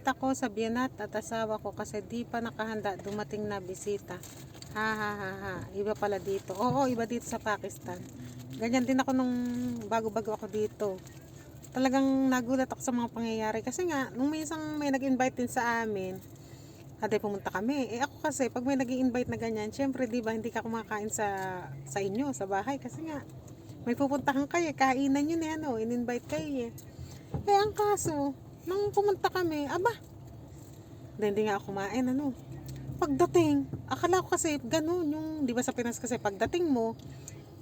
bisita ko sa biyanat at asawa ko kasi di pa nakahanda dumating na bisita. Ha ha ha ha. Iba pala dito. Oo, iba dito sa Pakistan. Ganyan din ako nung bago-bago ako dito. Talagang nagulat ako sa mga pangyayari kasi nga nung may isang may nag-invite din sa amin. Ate pumunta kami. Eh ako kasi pag may nag-invite na ganyan, syempre 'di ba hindi ka kumakain sa inyo, sa bahay kasi nga may pupuntahan kayo, kainan yun eh ano, in-invite kayo eh. Eh ang kaso, nang pumunta kami, aba, hindi nga ako kumain ano. Pagdating, akala ko kasi ganun yung, di ba sa Pinas kasi pagdating mo,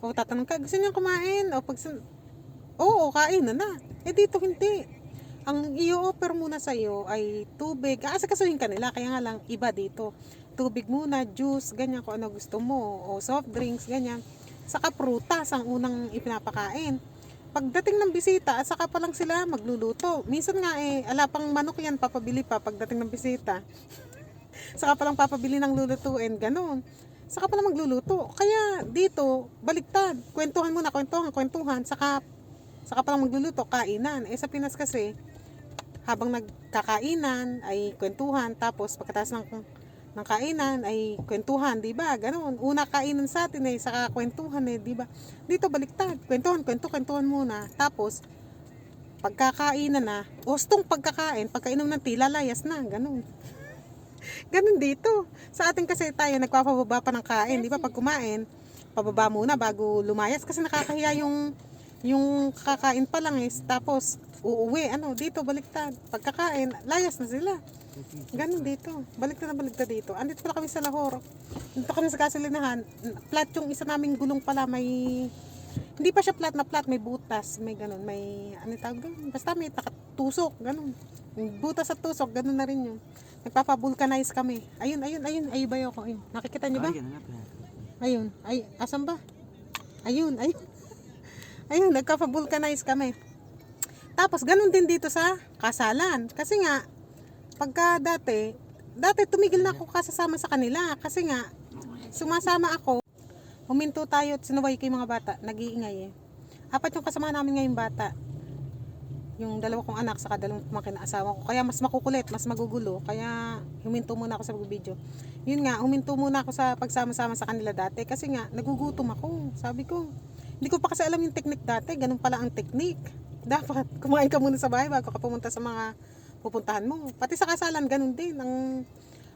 o tatanong ka, gusto niyo kumain? O pag, oo, kain na. Eh dito hindi. Ang i-offer muna sa'yo ay tubig. Kasuhin ka nila, kaya nga lang iba dito. Tubig muna, juice, ganyan kung ano gusto mo. O soft drinks, ganyan. Saka prutas ang unang ipinapakain. Pagdating ng bisita, at saka pa lang sila magluluto. Minsan nga ala pang manok yan, papabili pa pagdating ng bisita. Saka pa lang papabili ng lulutuin, ganun. Saka pa lang magluluto. Kaya dito, baliktad. Kwentuhan muna, kwentuhan. Saka pa lang magluluto, kainan. Eh sa Pinas kasi, habang nagkakainan, ay kwentuhan. Tapos pagkatapos ng kainan ay kwentuhan, 'di ba? Ganoon. Una kainan sa atin eh, saka kwentuhan eh, 'di ba? Dito baliktad. Kwentuhan muna. Tapos pagkakainan na, gustong pagkainom ng tila layas na, ganoon. Ganun dito. Sa atin kasi tayo nagpapababa pa ng kain, 'di ba? Pag kumain, pababa muna bago lumayas kasi nakakahiya yung kakain pa lang eh. Tapos uuwi, dito baliktad. Pagkakain, layas na sila. Ganun dito. Baliktad dito. Andito pala kami sa Lahore. Dito kami sa gasolinahan. Flat yung isa naming gulong pala, may hindi pa siya flat na flat, may butas, may ganun, may tawag doon? Basta may tusok, ganun. Yung butas at tusok, ganun na rin yun. Nagpapa-vulcanize kami. Ayun, ay bayo ko. Ayun. Nakikita niyo ba? Ayun, asan ba? Ayun. Ayun, nagpapa-vulcanize kami. Tapos ganun din dito sa kasalan. Kasi nga pagka dati tumigil na ako kasasama sa kanila kasi nga sumasama ako, huminto tayo at sinuway ko yung mga bata, nag-iingay eh. Apat yung kasama namin ngayong bata, yung dalawa kong anak saka dalawang pamangkin na asawa ko, kaya mas makukulit, mas magugulo, kaya huminto muna ako sa video. Yun nga, huminto muna ako sa pagsama-sama sa kanila dati kasi nga nagugutom ako. Sabi ko, hindi ko pa kasi alam yung technique dati, ganun pala ang technique. Dapat kumain ka muna sa bahay bago ka pumunta sa mga pupuntahan mo. Pati sa kasalan, ganun din.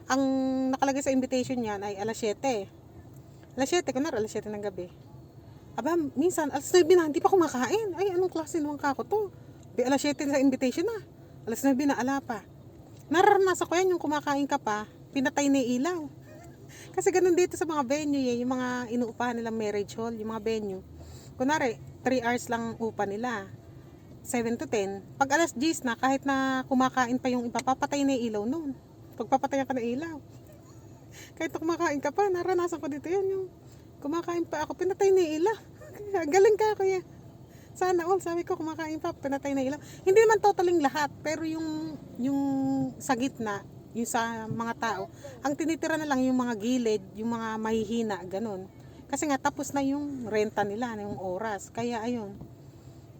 Ang nakalagay sa invitation niyan ay alas 7. Alas 7, kunwari alas 7 ng gabi. Aba, minsan, alas 9 na, hindi pa kumakain. Ay, anong klase naman kako to? Alas 7 sa invitation na. Alas 9 na, ala pa. Nararanasan ko yan, yung kumakain ka pa, pinatay na ilaw. Kasi ganun dito sa mga venue, yung mga inuupahan nilang marriage hall, yung mga venue. Kunwari, 3 hours lang upa nila. 7 to 10, pag alas 10 na, kahit na kumakain pa yung iba, papatay na yung ilaw noon. Pagpapatayan ka ng ilaw. Kahit na kumakain ka pa, naranasan ko dito yun, yung kumakain pa ako, pinatay na yung ilaw. Galing ka kuya. Sana all, sabi ko kumakain pa, pinatay na yung ilaw. Hindi naman totaling lahat, pero yung sa gitna, yung sa mga tao, ang tinitira na lang yung mga gilid, yung mga mahihina, ganun. Kasi nga, tapos na yung renta nila, yung oras. Kaya ayun.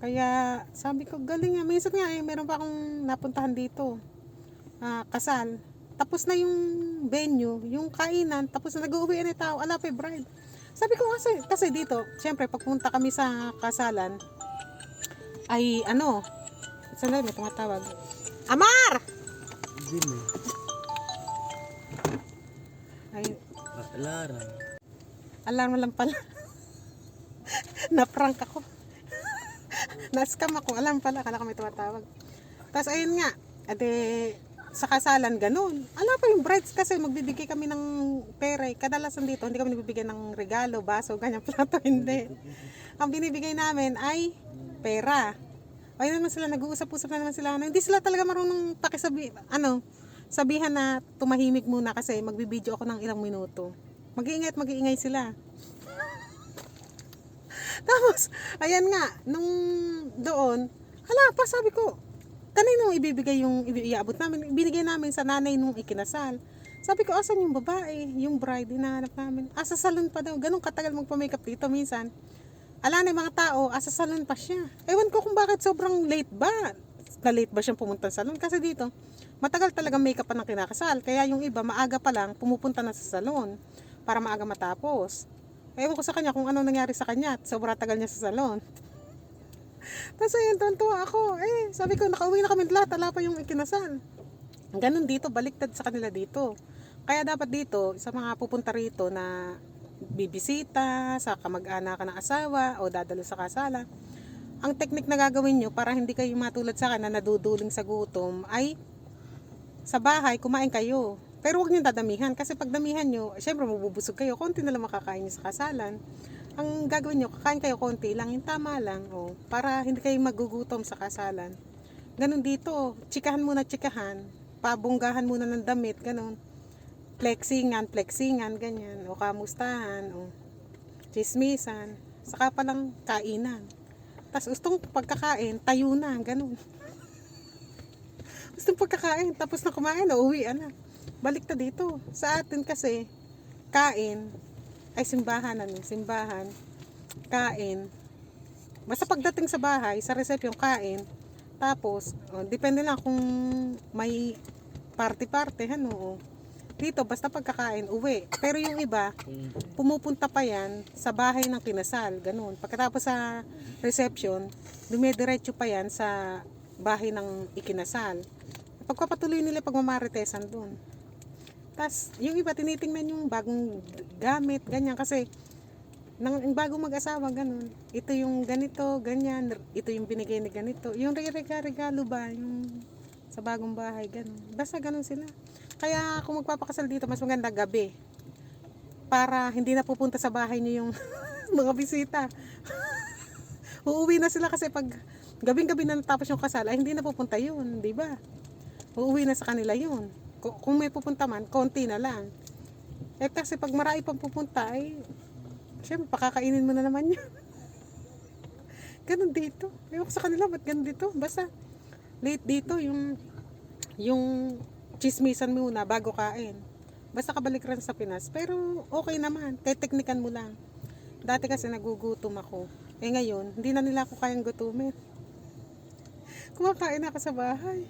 Kaya sabi ko, galing nga. Minsan nga meron pa akong napuntahan dito. Kasal. Tapos na yung venue, yung kainan, tapos na nag-uwi na tao, ala pa bride. Sabi ko kasi dito, syempre pagpunta kami sa kasalan, ay sandali, may tumatawag. Amar! Ay, alarm lang pala. Na-prank ako. Na-scam ako, alam pala, akala ko may tumatawag. Tapos ayun nga, sa kasalan ganun. Ala pa yung brides kasi magbibigay kami ng pera. Kadalasan dito, hindi kami nagbibigay ng regalo, baso, ganyan, plato, hindi. Ang binibigay namin ay pera. Ayun naman sila, nag-uusap-usap na naman sila. Hindi sila talaga marunong sabihan na tumahimik muna kasi magbibideo ako ng ilang minuto. Mag-iingay sila. Tapos, ayan nga, nung doon, hala pa, sabi ko, kanino ibibigay yung iabot namin? Binigay namin sa nanay nung ikinasal. Sabi ko, asan yung babae? Yung bride, hinahanap namin. Sa salon pa daw. Ganun katagal magpa-makeup dito minsan. Ala na yung mga tao, sa salon pa siya. Ewan ko kung bakit sobrang late ba. Na late ba siyang pumunta sa salon? Kasi dito, matagal talaga makeup pa ng kinakasal. Kaya yung iba, maaga pa lang, pumupunta na sa salon para maaga matapos. Ewan ko sa kanya kung ano nangyari sa kanya at sobrang tagal niya sa salon. Tapos ayun, tuwa ako. Sabi ko, nakauwi na kami lahat, wala pa yung ikinasal. Ganun dito, baliktad sa kanila dito. Kaya dapat dito, sa mga pupunta rito na bibisita, sa kamag-anak ng asawa, o dadalo sa kasalan, ang teknik na gagawin nyo para hindi kayo matulad sa akin na naduduling sa gutom, ay sa bahay, kumain kayo. Pero huwag nyo dadamihan, kasi pag damihan nyo, syempre mabubusog kayo, konti na lang makakain nyo sa kasalan. Ang gagawin nyo, kakain kayo konti lang, yung tama lang, para hindi kayo magugutom sa kasalan. Ganun dito, tsikahan muna tsikahan, pabunggahan muna ng damit, ganun. Flexingan, ganyan, o kamustahan, o chismisan, saka palang kainan. Tapos gustong pagkakain, tayo na, ganun. Gustong pagkakain, tapos na kumain, uuwi na. Balik na dito. Sa atin kasi, kain, ay simbahan, simbahan, kain. Basta pagdating sa bahay, sa reception, kain. Tapos, depende lang kung may party-party, dito, basta pagkakain, uwi. Pero yung iba, pumupunta pa yan sa bahay ng kinasal, ganun. Pagkatapos sa reception, dumidiretso pa yan sa bahay ng ikinasal. Pagpapatuloy nila pagmamaritesan dun. Tas yung iba, tinitingnan yung bagong gamit, ganyan. Kasi, nang bagong mag-asawa, ganun. Ito yung ganito, ganyan. Ito yung binigay ni ganito. Yung regalo ba, yung sa bagong bahay, ganun. Basta ganun sila. Kaya kung magpapakasal dito, mas maganda gabi. Para hindi na pupunta sa bahay niyo yung mga bisita. Uuwi na sila kasi pag gabing-gabi na natapos yung kasal, ay hindi na pupunta yun, di ba? Uuwi na sa kanila yun. Kung may pupunta man, konti na lang. Kasi pag marami pang pupunta, ay syempre, pakakainin mo na naman yun. Ganun dito. Ewan ko sa kanila, ba't ganun dito? Basta, late dito, yung chismisan muna bago kain. Basta kabalik rin sa Pinas. Pero okay naman, kahit teknikan mo lang. Dati kasi nagugutom ako. Ngayon, hindi na nila ako kayang gutumin. Kumakain ako sa bahay.